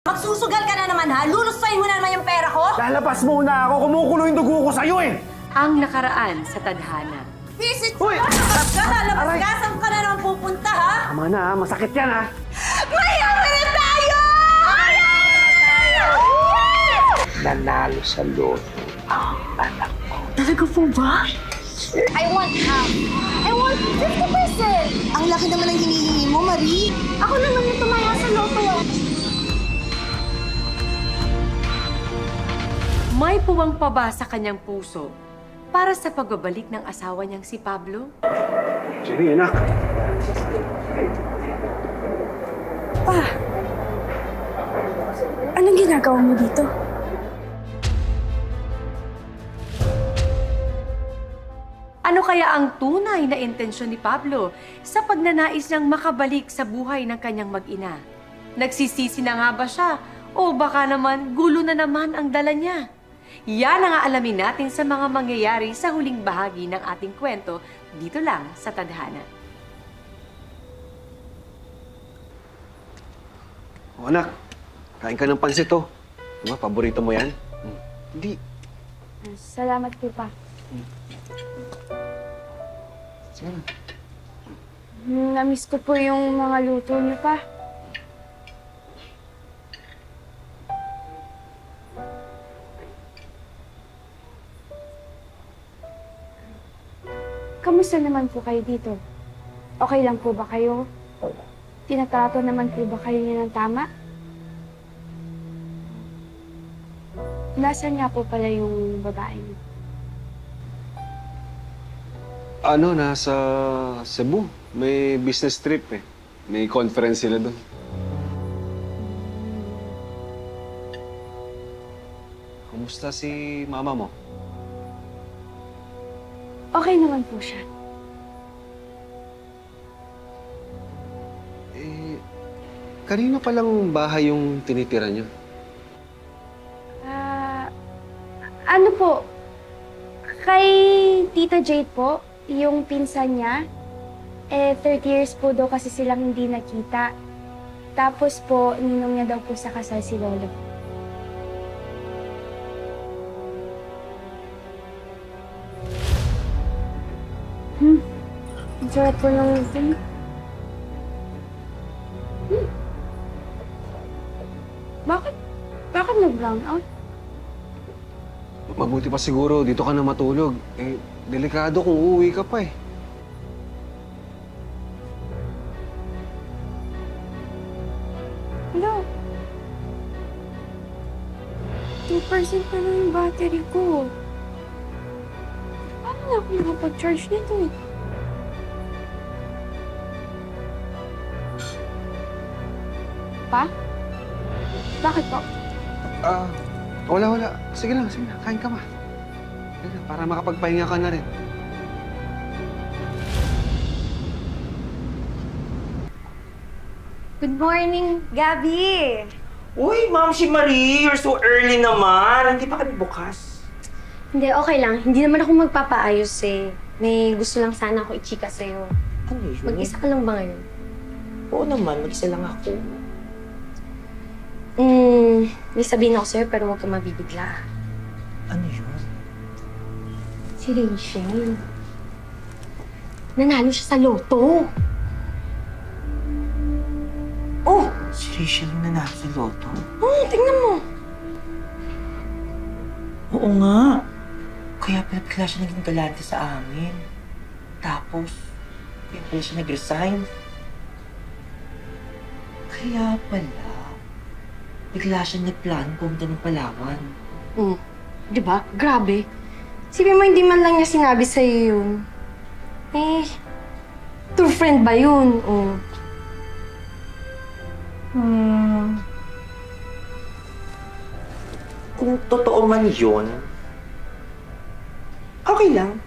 Magsusugal ka na naman ha? Lulusayin mo na naman yung pera ko? Lalabas muna ako! Kumukulo yung dugo ko sa'yo eh! Ang nakaraan sa tadhana. Visit! Hoy! Lalabas ka! Lalabas Aray! ka! Saan ka na naman pupunta ha? Tama na ha, masakit yan ha! Mayaman na tayo! Nanalo sa loto ang anak ko. Talaga po ba? I want half. I want 50%. Ang laki naman ng hinihingi mo, Marie. Ako naman yung tumaya sa loto. May puwang pa ba sa kanyang puso para sa pagbabalik ng asawa niyang si Pablo? Sige, anak. Pa, anong ginagawa mo dito? Ano kaya ang tunay na intensyon ni Pablo sa pagnanais niyang makabalik sa buhay ng kanyang mag-ina? Nagsisisi na nga ba siya o baka naman gulo na naman ang dala niya? Yan ang aalamin natin sa mga mangyayari sa huling bahagi ng ating kwento dito lang sa Tadhana. O anak, kain ka ng pansit oh. Diba, paborito mo yan? Hindi. Salamat po, Pa. Sige na. Namiss ko po yung mga luto niyo, Pa. Kamusta naman po kayo dito? Okay lang po ba kayo? Tinatrato naman po ba kayo niya ng tama? Nasaan nga po pala yung babae niyo? Ano, nasa Cebu. May business trip eh. May conference sila doon. Kumusta si mama mo? Okay naman po siya. Eh, kanina palang bahay yung tinitira niyo. Ano po? Kay Tita Jade po, yung pinsan niya, 30 years po daw kasi silang hindi nakita. Tapos po, ninong niya daw po sa kasal si Lolo. Ang sarap po ng thing. Bakit? Bakit nag-brown out? Mabuti pa siguro dito ka na matulog. Eh, delikado kung uuwi ka pa eh. Hello? 2% na lang yung battery ko. Paano na ako nakapag-charge nito eh? Pa? Bakit po? Wala. Sige lang. Kain ka pa. Sige na, para makapagpahinga ka na rin. Good morning, Gabi! Uy, Ma'am si Marie, you're so early naman. Hindi pa kami bukas. Hindi, okay lang. Hindi naman ako magpapaayos eh. May gusto lang sana ako i-chika sa'yo. Ano yun? Mag-isa ka lang ba ngayon? Oo naman, mag-isa lang ako. May sabihin ako sa'yo pero huwag ka mabibigla. Ano yun? Si Rachel. Nanalo siya sa loto. Oh! Si Rachel yung nanalo sa loto. Tingnan mo. Oo nga. Kaya pala bigla siya naging galante sa amin. Tapos, kaya pala siya nag-resign. Kaya pala, bigla siya nagplano pumunta ng Palawan. Di ba? Grabe. Sabi mo, hindi man lang niya sinabi sa'yo yun. Eh, true friend ba yun? Kung totoo man yun, okay lang.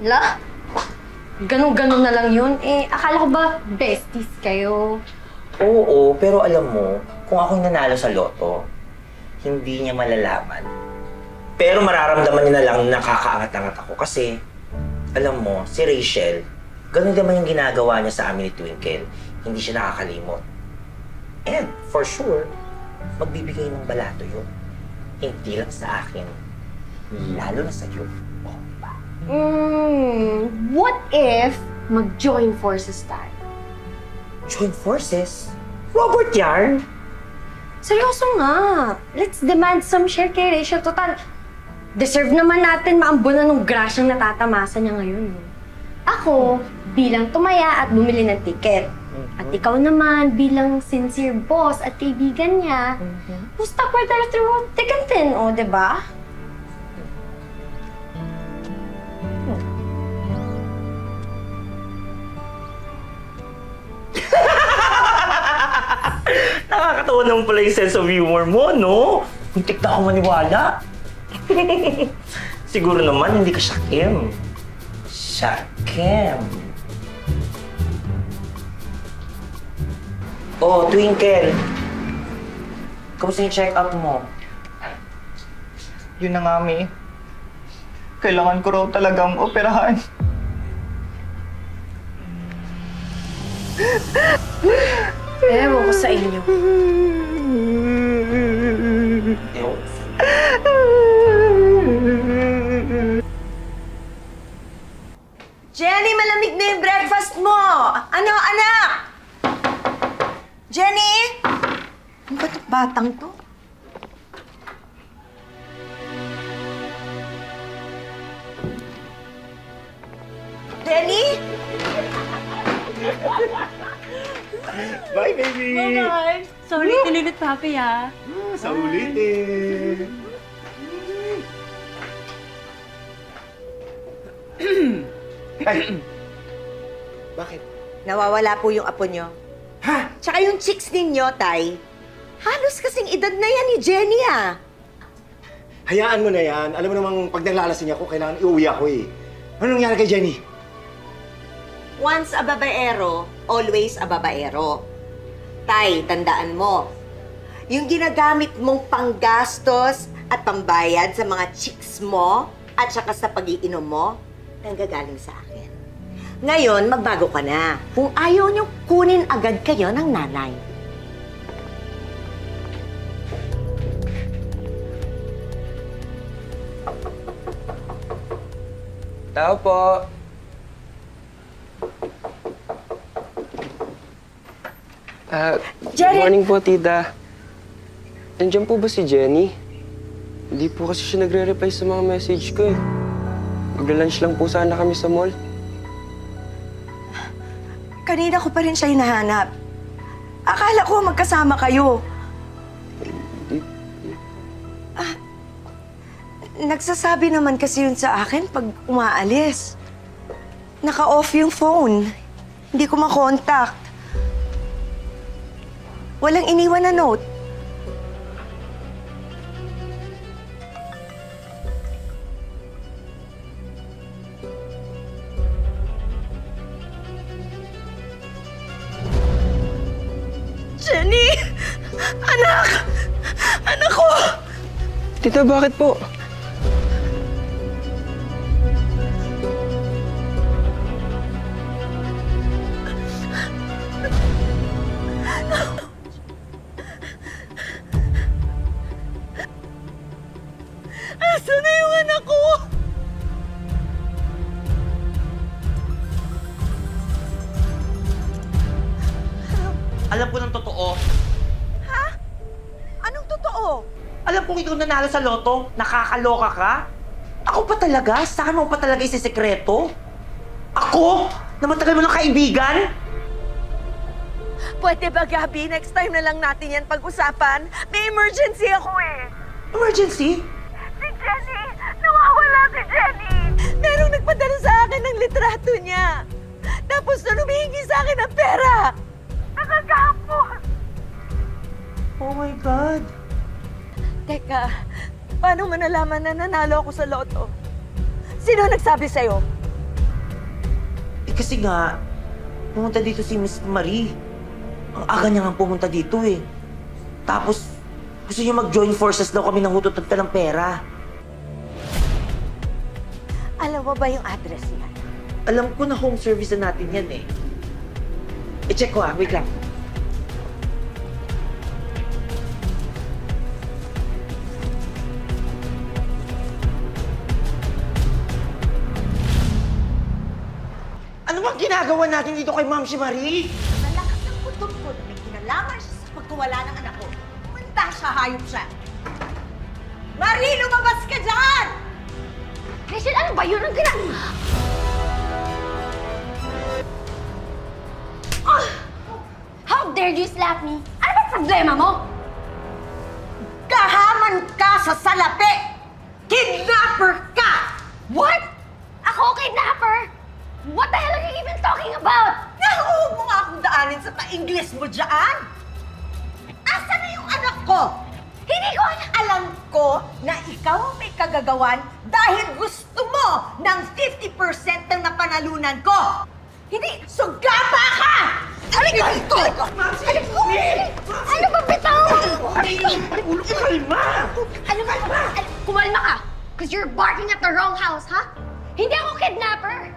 La? Ganun-ganun na lang yun. Eh, akala ko ba besties kayo? Oo, pero alam mo, kung ako yung nanalo sa loto, hindi niya malalaman. Pero mararamdaman niya na lang na nakakaangat-angat ako kasi, alam mo, si Rachel, ganun naman yung ginagawa niya sa amin ni Twinkle. Hindi siya nakakalimot. And for sure, magbibigay ng balato yun. Hindi lang sa akin, lalo na sa'yo. Oh, ba? What if mag-join forces tayo? Join forces? Robert Yarn? Seryoso nga. Let's demand some share kay Rachel. Total, deserve naman natin maambunan ng grasyang natatamasa niya ngayon. Ako, bilang tumaya at bumili ng ticket. At ikaw naman, bilang sincere boss at kaibigan niya, who's stuck with her through thick and thin, o, diba? Nakakatawa naman pala yung sense of humor mo, no? Muntik na ako maniwala. Siguro naman, hindi ka siya Kim. Siya Kim. Oh, Twinkle. Kamusta yung check-up mo? Yun na nga, Mi. Kailangan ko raw talagang operahan. Ewan ko sa inyo. Ewan. Jenny, malamig na yung breakfast mo! Ano, anak? Jenny? Ano ba itong batang to? Jenny? Bye, baby! Bye-bye. Sorry, tinulot papi ha. Sa ulitin! Ay! Bakit? Nawawala po yung apo nyo. Ha? Tsaka yung chicks ninyo, Tay. Halos kasing edad na yan ni Jenny, ah. Hayaan mo na yan. Alam mo namang pag naglalasing ako, kailangan iuwi ako eh. Ano nangyari kay Jenny? Once a babaero, always a babaero. Tay, tandaan mo, yung ginagamit mong panggastos at pambayad sa mga chicks mo at saka sa pag-iinom mo, nanggagaling sa akin. Ngayon, magbago ka na. Kung ayaw niyo, kunin agad kayo ng nanay. Tao po. Jenny! Good morning po, tita. Nandiyan po ba si Jenny? Hindi po kasi siya nagre-reply sa mga message ko eh. Magla-lunch lang po sana kami sa mall. Kanina ko pa rin siya hinahanap. Akala ko magkasama kayo. Nagsasabi naman kasi yun sa akin pag umaalis. Naka-off yung phone. Hindi ko makontakt. Walang iniwan na note. Jenny! Anak! Anak ko! Tita, bakit po? Asan na yung anak ko? Alam ko ng totoo. Anong totoo? Alam kong ikaw nanalo sa loto. Nakakaloka ka? Ako pa talaga? Saan mo pa talaga isisekreto? Ako? Na matagal mo ng kaibigan? Pwede ba, Gabi? Next time na lang natin yan pag-usapan. May emergency ako eh. Emergency? Si Jenny! Nawawala si Jenny! Merong nagpadala sa akin ng litrato niya. Tapos na humihingi sa akin ng pera. Nakagapos! Oh my God. Teka, paano mo nalaman na nanalo ako sa loto? Sino nagsabi sa'yo? Eh kasi nga, pumunta dito si Miss Marie. Ang aga niya nga pumunta dito eh. Tapos, gusto niya mag-join forces daw kami ng hutot ng pera. Alam mo ba yung address niya? Alam ko na home service na natin yan eh. I-check ko wait lang. bang ginagawa natin dito kay Ma'am si Marie? Malakas ng putok ko na may kinalaman siya sa pagkawala ng anak ko. Manda siya, hayop siya. Marie, lumabas ka dyan! Rachel, ano ba yun ang ginagawa? How dare you slap me? Ano ba problema mo? Kahaman ka sa salapi! Kidnapper ka! What? Ako, kidnapper? What the hell are you even talking about? Nahuhog mo nga akong daanin sa pa-Ingles mo dyan! Asan na yung anak ko? Hindi ko alam. Alam ko na ikaw ang may kagagawan dahil gusto mo ng 50% ng napanalunan ko! Hindi! Sugapa ka! Halika dito! Ano ba bitaw? Ulo ko, kalma! Ano ba? Kumalma ka! Because you're barking at the wrong house, ha? Hindi ako kidnapper!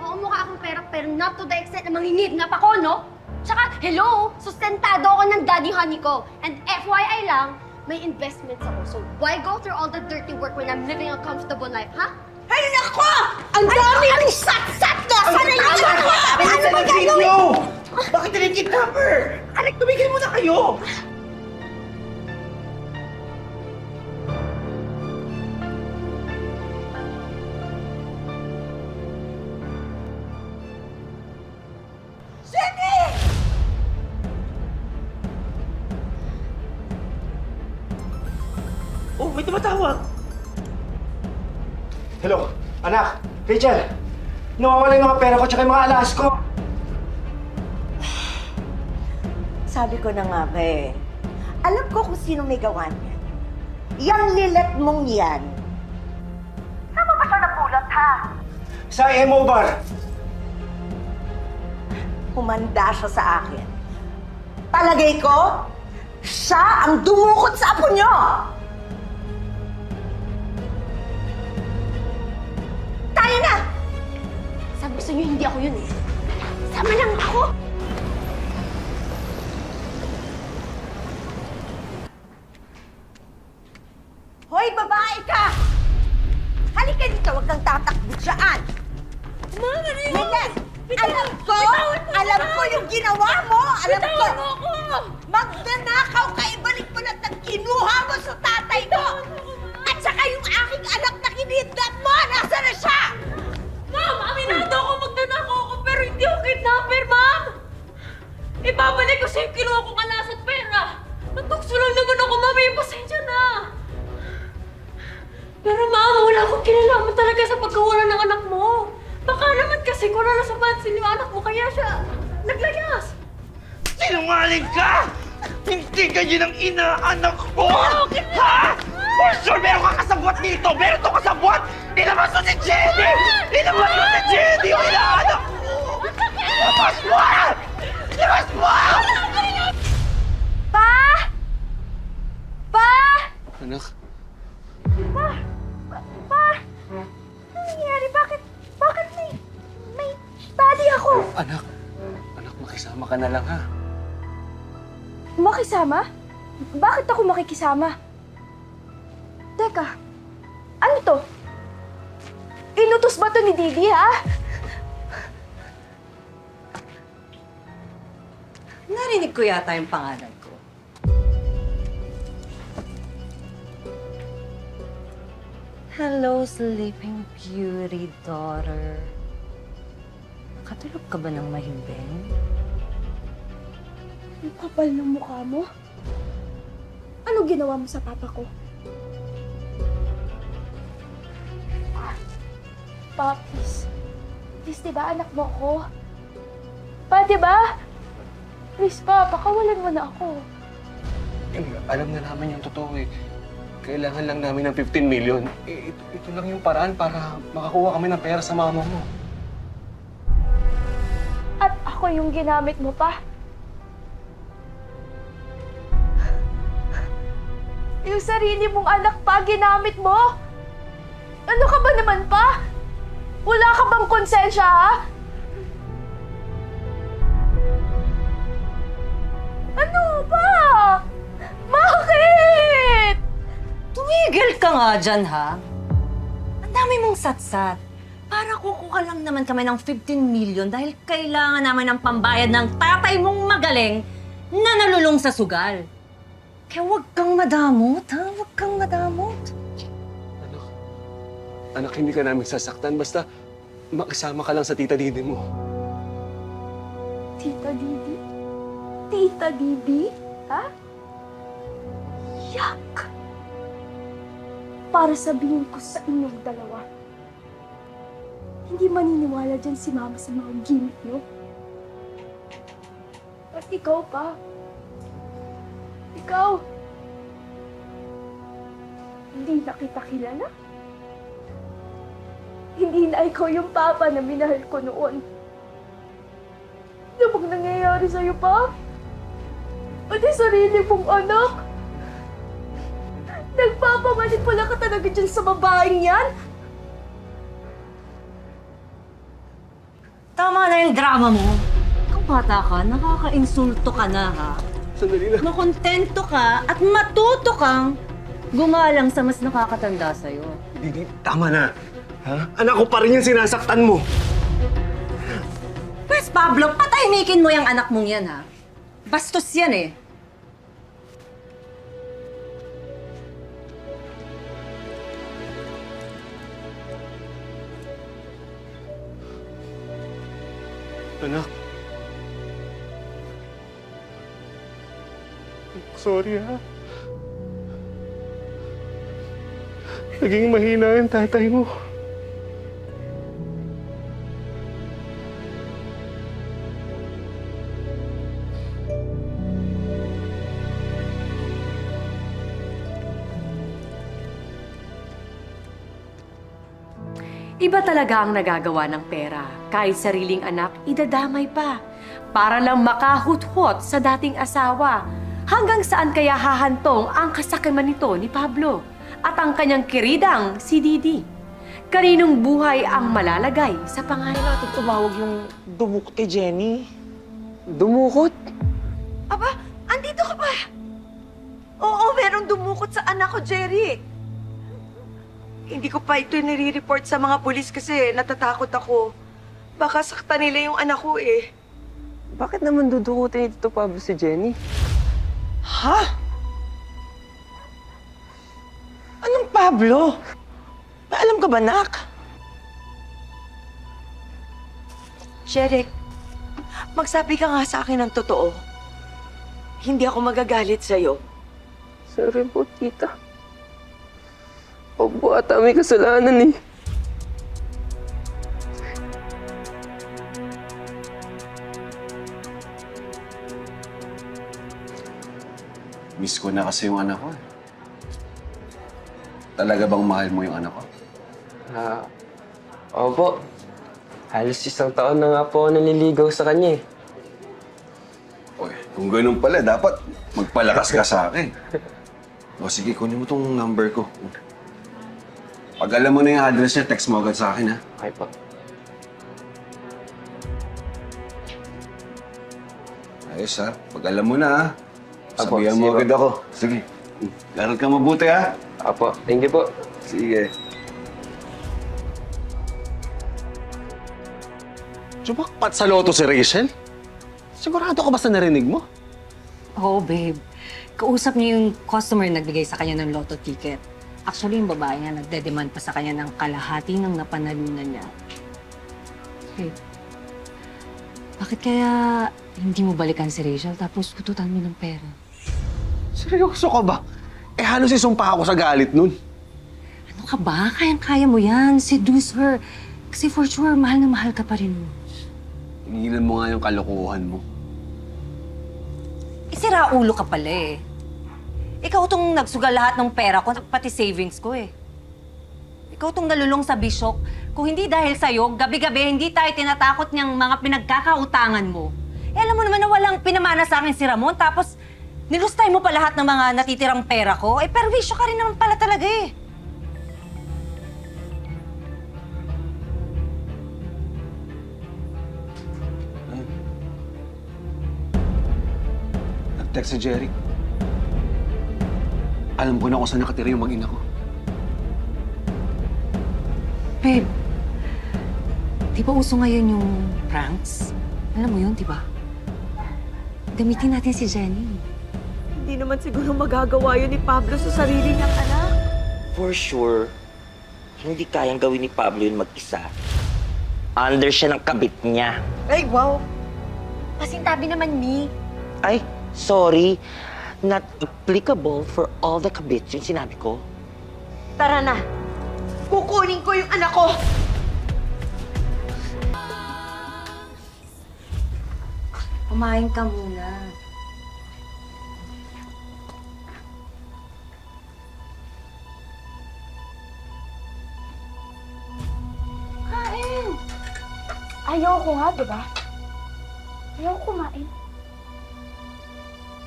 Oo, mukha akong perak pero not to the extent na mangingidnap ako, no? Tsaka, hello! Sustentado ako ng daddy honey ko. And FYI lang, may investments ako. So why go through all the dirty work when I'm living a comfortable life, ha? Ay, nako! Ang dami ng sat-sat na! Sana yung anak ko! Ano ba gagawin? Yo! Bakit nilin-kidnapper? Anak, tumigil muna kayo! Jenny! Oh, may tumatawag. Hello, anak. Rachel, nawawala yung mga pera ko tsaka yung mga alas ko. Sabi ko na nga ba eh. Alam ko kung sino may gawa niyan. Yang lilat mong yan. Saan mo ba siya napulot, ha? Sa MO Bar. Humanda siya sa akin. Palagay ko, siya ang dumukot sa apo niyo! Tayo na! Sabi ko sa inyo, hindi ako yun eh. Sama lang ako! Hoy, babae ka! Halika dito, huwag kang tatakbo dyan! Mama, Meles! Alam ko yung ginawa mo! Alam ko! Magnanakaw ka, ibalik mo na ang kinuha mo sa tatay ko! At saka yung aking anak na kinidnap mo! Nasa na siya? Ma'am, aminado ako magnanakaw ako pero hindi ako kidnapper, ma'am! Ibabalik ko sa yung kinuha kong alas at pera! Natukso lang naman ako, ma'am. May pasensya na! Pero ma'am, wala akong kinalaman talaga sa pagkawala ng anak mo. Baka naman kasi kung na sa pansin yung anak mo, kaya siya naglayas. Sinungaling ka! Hindi ganyan ang inaanak ko! Ha? For sure, meron ka kasabwat dito! Meron to kasabwat! Nilabas mo si Jenny! Nilabas mo si Jenny! Yung inaanak ko! Labas mo! Labas mo! Pa! Pa! Anak, Pa! Ano nangyayari? Bakit may study ako? anak, makisama ka na lang ha. Makisama? Bakit ako makikisama? Teka, ano to? Inutos ba to ni Didi, ha? Narinig ko yata yung pangalan ko. Hello, Sleeping Beauty, daughter. Katulog ka ba ng mahimbing? Ang kapal ng mukha mo. Ano ginawa mo sa papa ko? Pa, please. Please, diba anak mo ko? Pa, diba? Please, pa, pakawalan mo na ako. Alam na namin yung totoo eh. Kailangan lang namin ng 15 million. Ito lang yung paraan para makakuha kami ng pera sa mama mo. At ako yung ginamit mo pa. Yung sarili mong anak pa, ginamit mo? Ano ka ba naman pa? Wala ka bang konsensya, ha? Ano ba? Bakit? Tumigil ka nga dyan, ha? Ang dami mong satsat. Para kukuha lang naman kami ng 15 million dahil kailangan namin ng pambayad ng tatay mong magaling na nalulong sa sugal. Kaya huwag kang madamot, ha? Huwag kang madamot. Anak, hindi ka namin sasaktan. Basta makisama ka lang sa tita Didi mo. Tita Didi? Tita Didi? Ha? Yak! Para sabihin ko sa inyong dalawa, hindi maniniwala dyan si Mama sa mga gimmick niyo. At ikaw pa. Ikaw. Hindi na kita kilala. Hindi na ikaw yung papa na minahal ko noon. Ano bang nangyayari sa'yo pa? Pati sarili mong anak. Nagpapamanipula ka talaga dyan sa babaeng yan? Tama na yung drama mo. Kung bata ka, nakaka-insulto ka na, ha? Sandali lang. Makontento ka at matuto kang gumalang sa mas nakakatanda sa'yo. Didi, tama na. Ha? Anak ko pa rin yung sinasaktan mo. Pwes, Pablo, patahimikin mo yung anak mong yan, ha? Bastos yan, eh. Anak. Sorry, ha? Naging mahina yung tatay mo. Iba talaga ang nagagawa ng pera. Kahit sariling anak, idadamay pa. Para lang makahuthot sa dating asawa. Hanggang saan kaya hahantong ang kasakiman nito ni Pablo? At ang kanyang kiridang si Didi. Kaninong buhay ang malalagay sa pangalan? Natin tumawag yung dumukot kay Jenny. Dumukot? Aba, andito ka pa! Oo, merong dumukot sa anak ko, Jerry. Hindi ko pa ito nire-report sa mga pulis kasi natatakot ako. Baka saktan nila yung anak ko eh. Bakit naman dudukutin ni Tito Pablo si Jenny? Ha? Anong Pablo? May alam ka ba, Nak? Sherek, magsabi ka nga sa akin ng totoo. Hindi ako magagalit sa'yo. Sorry po, tita. Opo, ata may kasalanan eh. Miss ko na kasi yung anak ko. Talaga bang mahal mo yung anak ko? Opo. Halos 1 taon na nga po ako naliligaw sa kanya eh. Oy, kung ganun pala, dapat magpalakas ka sa akin. O sige, kunin mo tong number ko. Pag alam mo na yung address niya, text mo agad sa akin, ha? Okay po. Ayos, ha? Pag alam mo na, ha? Apo, Sabihan mo sige agad ako. Sige. Aral ka mabuti, ha? Opo, thank you po. Sige. Jumakpat sa loto si Rachel? Sigurado ka ba sa narinig mo? Oo, babe. Kausap niya yung customer na nagbigay sa kanya ng lotto ticket. Actually, yung babae niya nagde-demand pa sa kanya ng kalahati ng napanalunan niya. Babe, bakit kaya hindi mo balikan si Rachel tapos kututan mo ng pera? Seryoso ka ba? Eh, halos isumpa ako sa galit nun. Ano ka ba? Kayang-kaya mo yan. Seduce her. Kasi for sure, mahal na mahal ka pa rin mo. Inigilan mo nga yung kalokohan mo. Sira ulo ka pala eh. Ikaw tong nagsugal lahat ng pera ko, pati savings ko eh. Ikaw tong nalulong sa bisyok. Kung hindi dahil sa'yo, gabi-gabi hindi tayo tinatakot niyang mga pinagkakautangan mo. Eh alam mo naman na walang pinamana sa akin si Ramon, tapos nilustay mo pa lahat ng mga natitirang pera ko. Eh perwisyo ka rin naman pala talaga eh. Nag-text si Jerry. Alam ko na kung saan nakatira yung mag-ina ko. Babe, Di ba uso ngayon yung pranks? Alam mo yun, di ba? Gamitin natin si Jenny. Hindi naman siguro magagawa yun ni Pablo sa sarili niyang anak. For sure, hindi kayang gawin ni Pablo yun mag-isa. Under siya ng kabit niya. Ay, wow! Pasintabi naman, Mi. Ay, sorry. Not applicable for all the kabits yung sinabi ko. Tara na. Kukunin ko yung anak ko. Kumain ka muna. Ayoko nga, di ba? Ayoko kumain.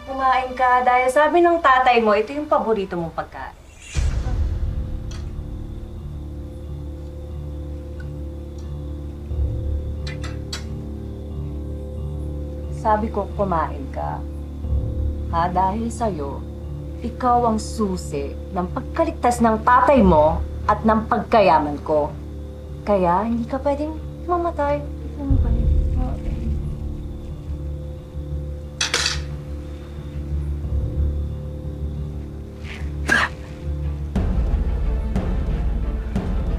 Kumain ka dahil sabi ng tatay mo, ito yung paborito mong pagkain. Sabi ko, kumain ka. Ha, dahil sa'yo, ikaw ang susi ng pagkaligtas ng tatay mo at ng pagkayaman ko. Kaya, hindi ka pwedeng mamatay.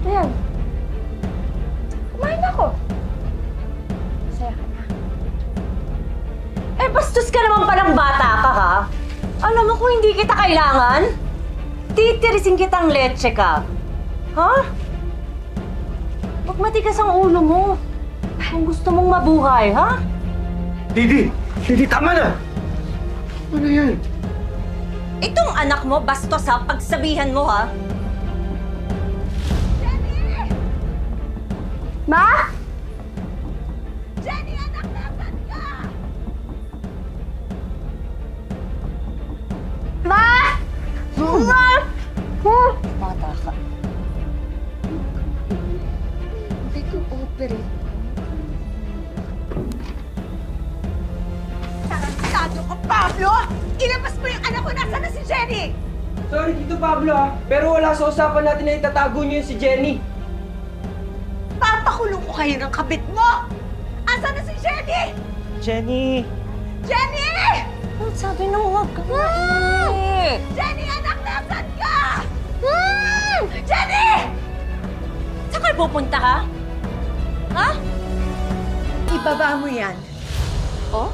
Ayan. Kumain ako. Masaya ka na. Eh, bastos ka naman palang bata ka, ha? Alam mo kung hindi kita kailangan, titirisin kitang leche ka. Ha? Huwag matigas ang ulo mo. Kung gusto mong mabuhay, ha? Didi! Didi, tama na! Ano yan? Itong anak mo, bastos ha, pagsabihan mo, ha? Ma? Ma! Ma! Bata ka. Hindi ko operate. Tarantado ka, Pablo! Ilabas mo yung anak ko! Nasaan na si Jenny? Sorry, Tito Pablo pero wala sa usapan natin na itatago niyo yun si Jenny. Papakulong ko kayo ng kabit mo! Asan na si Jenny? Jenny! Jenny! Sabi nung huwag ka maingay. Jenny, anak, nasan ka? Jenny! Saan kayo pupunta, ha? Ha? Ibaba mo yan. Oh?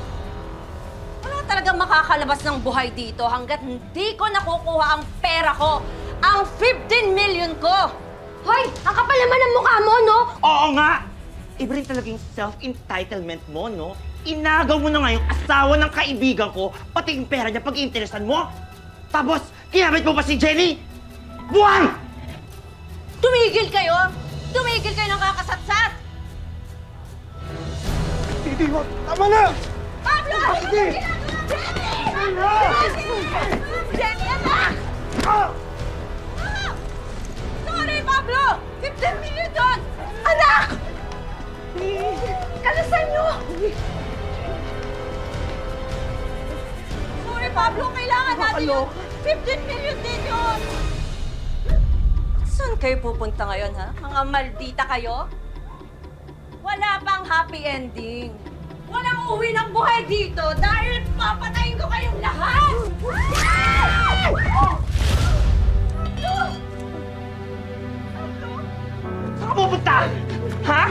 Wala talagang makakalabas ng buhay dito hanggat hindi ko nakukuha ang pera ko. Ang 15 million ko! Hoy! Ang kapal naman ng mukha mo, no? Oo nga! Iba rin talaga yung self-entitlement mo, no? Inagaw mo na nga yung asawa ng kaibigan ko, pati yung pera niya pag-iinteresan mo. Tapos, kinamit mo pa si Jenny? Buwan! Tumigil kayo! Tumigil kayo ng kakasatsat! Didi, wag! Tama na! Pablo! Didi! Jenny, anak! Sorry, Pablo! 15 million doon! Anak! Kalasan nyo! Sorry, Pablo! Kailangan natin yung 15 million din yun! Saan kayo pupunta ngayon, ha? Mga maldita kayo? Wala pang happy ending. Walang uwi ng buhay dito dahil papatayin ko kayong lahat! Saan ka pupunta? Ha?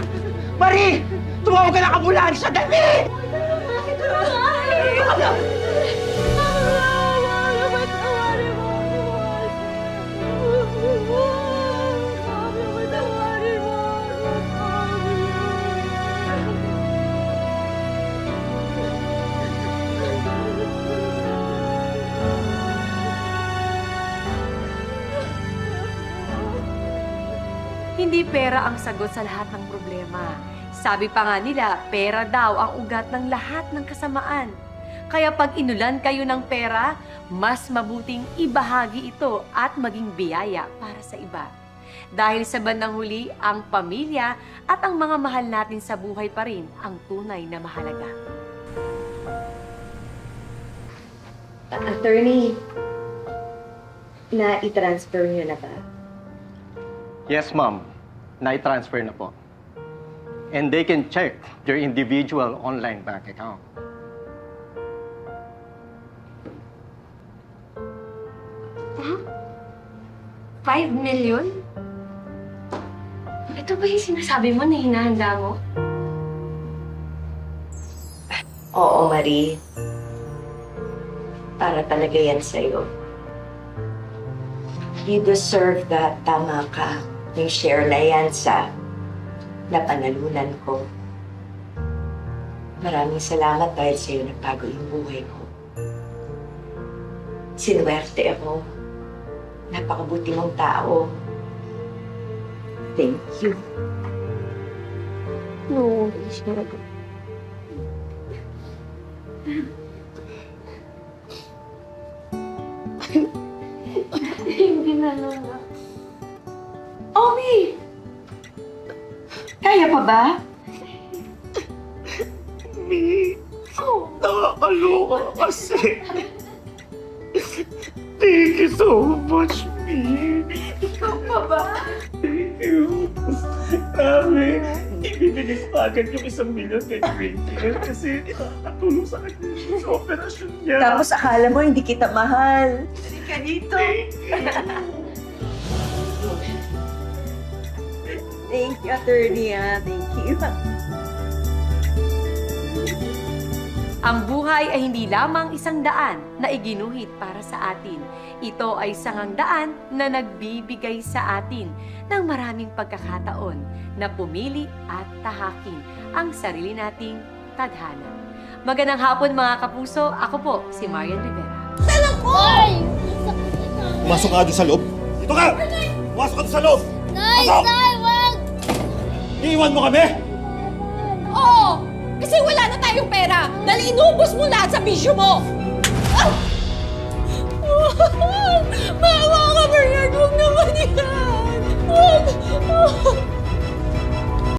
Marie! Tumawag ka ng ambulansya! Dali! Hindi pera ang sagot sa lahat ng problema. Sabi pa nga nila, pera daw ang ugat ng lahat ng kasamaan. Kaya pag inulan kayo ng pera, mas mabuting ibahagi ito at maging biyaya para sa iba. Dahil sa bandang huli, ang pamilya at ang mga mahal natin sa buhay pa rin ang tunay na mahalaga. Attorney, na-i-transfer niyo na ba? Yes, ma'am. Na-transfer na po. and they can check your individual online bank account. $5 million? Ito ba yung sinasabi mo na hinahanda mo? Oo, Marie. Para talaga yan sa'yo. You deserve that. Tama ka. Yung share na yan sa napanalunan ko. Maraming salamat dahil sa'yo nagbago yung buhay ko. Sinuwerte ako. Napakabuti mong tao. Thank you. No, hindi na lang. Omi! Kaya pa ba? Nakakaloka kasi. Thank you so much, Mi. Ikaw pa ba? Thank you. Grabe. Ibibigay ko agad yung 1 million kay Rachel kasi nakakatulong sa akin sa operasyon niya. Tapos akala mo hindi kita mahal. Halika dito. Thank you, attorney. Thank you. Ang buhay ay hindi lamang isang daan na iginuhit para sa atin. Ito ay sangang daan na nagbibigay sa atin ng maraming pagkakataon na pumili at tahakin ang sarili nating tadhana. Magandang hapon mga kapuso. Ako po si Marian Rivera. Pumasok ka doon sa loob. Dito ka! Pumasok ka doon sa loob! Pasok! wag! Iiwan mo kami! Oo! Kasi wala na tayong pera dahil inubos mo lahat sa bisyo mo!